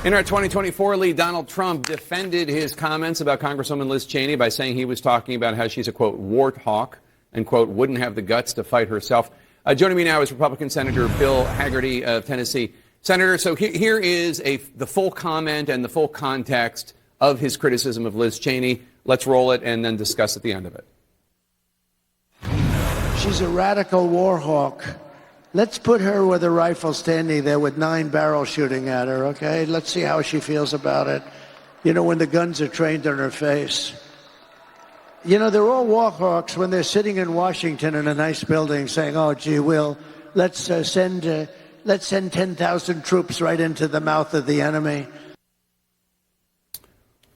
In our 2024 lead, Donald Trump defended his comments about Congresswoman Liz Cheney by saying he was talking about how she's a, quote, warthog and, quote, wouldn't have the guts to fight herself. Joining me now is Republican Senator Bill Hagerty of Tennessee. Senator, so here is the full comment and the full context of his criticism of Liz Cheney. Let's roll it and then discuss at the end of it. She's a radical war hawk. Let's put her with a rifle standing there with 9 barrels shooting at her, okay? Let's see how she feels about it. You know, when the guns are trained on her face. You know, they're all war hawks when they're sitting in Washington in a nice building saying, oh, gee, let's send 10,000 troops right into the mouth of the enemy.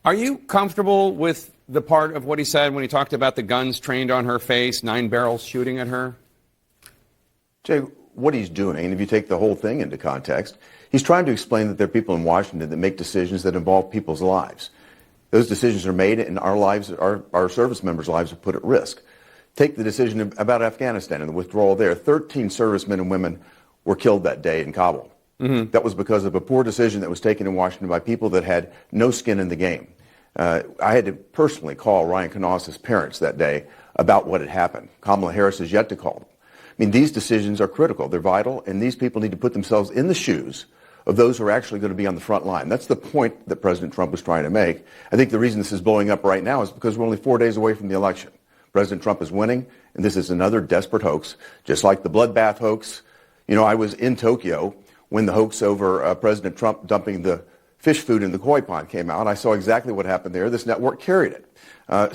Are you comfortable with the part of what he said when he talked about the guns trained on her face, 9 barrels shooting at her? Jay, what he's doing, and if you take the whole thing into context, he's trying to explain that there are people in Washington that make decisions that involve people's lives. Those decisions are made, and our lives, our service members' lives are put at risk. Take the decision about Afghanistan and the withdrawal there. 13 servicemen and women were killed that day in Kabul. Mm-hmm. That was because of a poor decision that was taken in Washington by people that had no skin in the game. I had to personally call Ryan Knaus's parents that day about what had happened. Kamala Harris has yet to call them. I mean, these decisions are critical. They're vital, and these people need to put themselves in the shoes of those who are actually going to be on the front line. That's the point that President Trump was trying to make. I think the reason this is blowing up right now is because we're only 4 days away from the election. President Trump is winning, and this is another desperate hoax, just like the bloodbath hoax. You know, I was in Tokyo when the hoax over President Trump dumping the fish food in the koi pond came out. I saw exactly what happened there. This network carried it.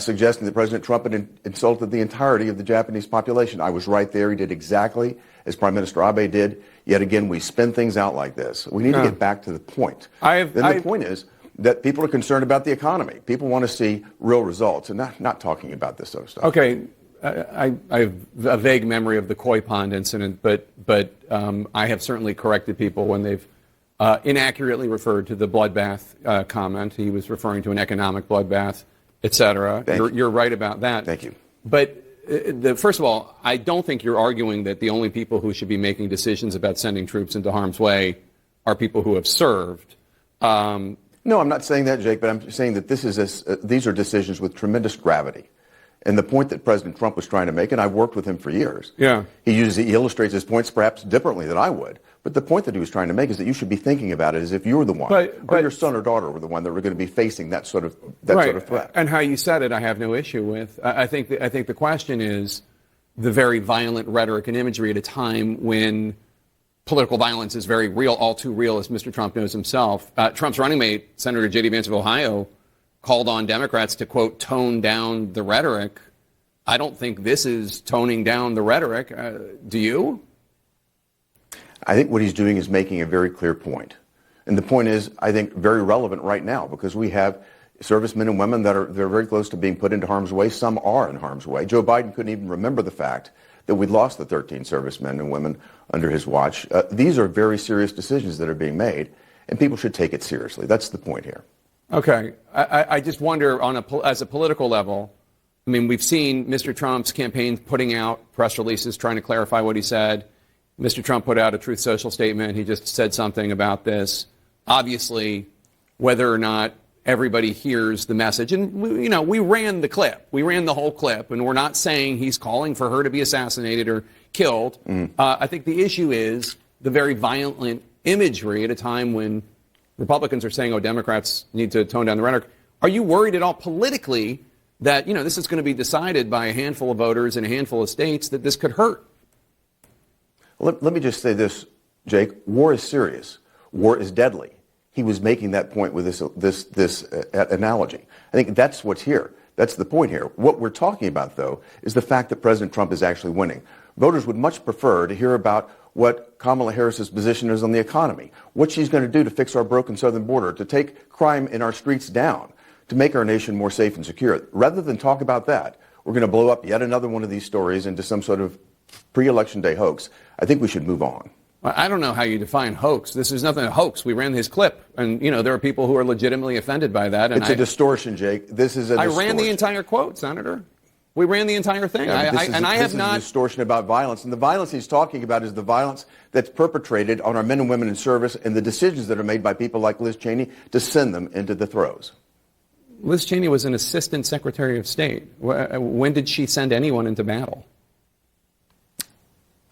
Suggesting that President Trump had insulted the entirety of the Japanese population. I was right there. He did exactly as Prime Minister Abe did. Yet again, we spin things out like this. We need to get back to the point. The point is that people are concerned about the economy. People want to see real results and not talking about this sort of stuff. Okay. I have a vague memory of the koi pond incident, but I have certainly corrected people when they've inaccurately referred to the bloodbath comment. He was referring to an economic bloodbath, et cetera. You're right about that. Thank you. But first of all, I don't think you're arguing that the only people who should be making decisions about sending troops into harm's way are people who have served. No, I'm not saying that, Jake, but I'm saying that these are decisions with tremendous gravity. And the point that President Trump was trying to make, and I've worked with him for years, he illustrates his points perhaps differently than I would. But the point that he was trying to make is that you should be thinking about it as if you were the one, or your son or daughter were the one that were going to be facing that sort of threat. And how you said it, I have no issue with. I think the question is the very violent rhetoric and imagery at a time when political violence is very real, all too real, as Mr. Trump knows himself. Trump's running mate, Senator J.D. Vance of Ohio, called on Democrats to, quote, tone down the rhetoric. I don't think this is toning down the rhetoric. Do you? I think what he's doing is making a very clear point. And the point is, I think, very relevant right now because we have servicemen and women they're very close to being put into harm's way. Some are in harm's way. Joe Biden couldn't even remember the fact that we'd lost the 13 servicemen and women under his watch. These are very serious decisions that are being made, and people should take it seriously. That's the point here. Okay. I just wonder, as a political level, I mean, we've seen Mr. Trump's campaign putting out press releases trying to clarify what he said. Mr. Trump put out a Truth Social statement. He just said something about this. Obviously, whether or not everybody hears the message, and we ran the clip. We ran the whole clip, and we're not saying he's calling for her to be assassinated or killed. I think the issue is the very violent imagery at a time when Republicans are saying, oh, Democrats need to tone down the rhetoric. Are you worried at all politically that, this is going to be decided by a handful of voters in a handful of states, that this could hurt? Let me just say this, Jake. War is serious. War is deadly. He was making that point with this analogy. I think that's what's here. That's the point here. What we're talking about, though, is the fact that President Trump is actually winning. Voters would much prefer to hear about what Kamala Harris's position is on the economy, what she's going to do to fix our broken southern border, to take crime in our streets down, to make our nation more safe and secure. Rather than talk about that, we're going to blow up yet another one of these stories into some sort of pre-election day hoax. I think we should move on. I don't know how you define hoax. This is nothing a hoax. We ran his clip, and there are people who are legitimately offended by that. And it's a distortion, Jake. This is a distortion. I ran the entire quote, Senator. We ran the entire thing. Yeah, I have not. This is a distortion about violence. And the violence he's talking about is the violence that's perpetrated on our men and women in service and the decisions that are made by people like Liz Cheney to send them into the throes. Liz Cheney was an assistant secretary of state. When did she send anyone into battle?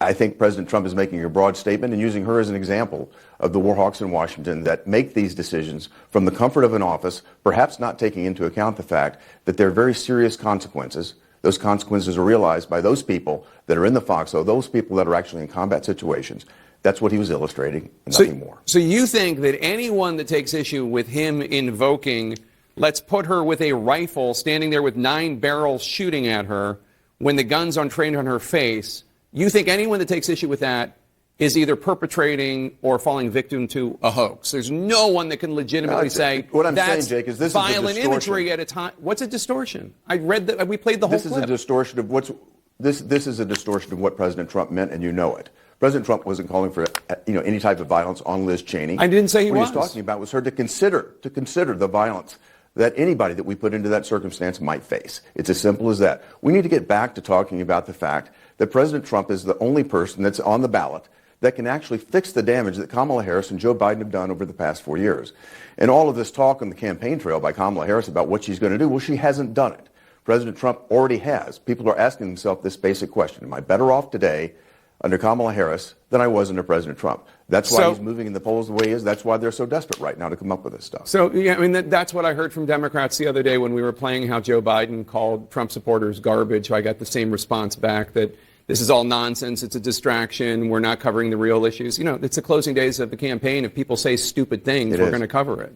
I think President Trump is making a broad statement and using her as an example of the war hawks in Washington that make these decisions from the comfort of an office, perhaps not taking into account the fact that there are very serious consequences. Those consequences are realized by those people that are in the foxhole, those people that are actually in combat situations. That's what he was illustrating, and nothing more. So you think that anyone that takes issue with him invoking, let's put her with a rifle standing there with 9 barrels shooting at her when the gun's untrained on her face, you think anyone that takes issue with that is either perpetrating or falling victim to a hoax? There's no one that can legitimately say what I'm that's saying, Jake, is this violent is a imagery at a time. What's a distortion? I read that we played the whole clip. This is a distortion of this is a distortion of what President Trump meant, and you know it. President Trump wasn't calling for any type of violence on Liz Cheney. I didn't say he was. What he was talking about was her to consider the violence that anybody that we put into that circumstance might face. It's as simple as that. We need to get back to talking about the fact that President Trump is the only person that's on the ballot that can actually fix the damage that Kamala Harris and Joe Biden have done over the past 4 years. And all of this talk on the campaign trail by Kamala Harris about what she's going to do, well, she hasn't done it. President Trump already has. People are asking themselves this basic question: am I better off today under Kamala Harris than I was under President Trump? That's why he's moving in the polls the way he is. That's why they're so desperate right now to come up with this stuff. So, yeah, I mean, that's what I heard from Democrats the other day when we were playing how Joe Biden called Trump supporters garbage. I got the same response back that this is all nonsense. It's a distraction. We're not covering the real issues. It's the closing days of the campaign. If people say stupid things, we're going to cover it.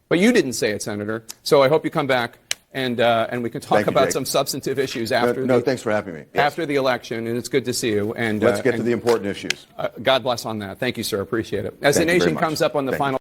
But you didn't say it, Senator. So I hope you come back and we can talk about some substantive issues after. No, thanks for having me. Yes. After the election, and it's good to see you. And let's get to the important issues. God bless on that. Thank you, sir. Appreciate it. As the nation comes up on the final.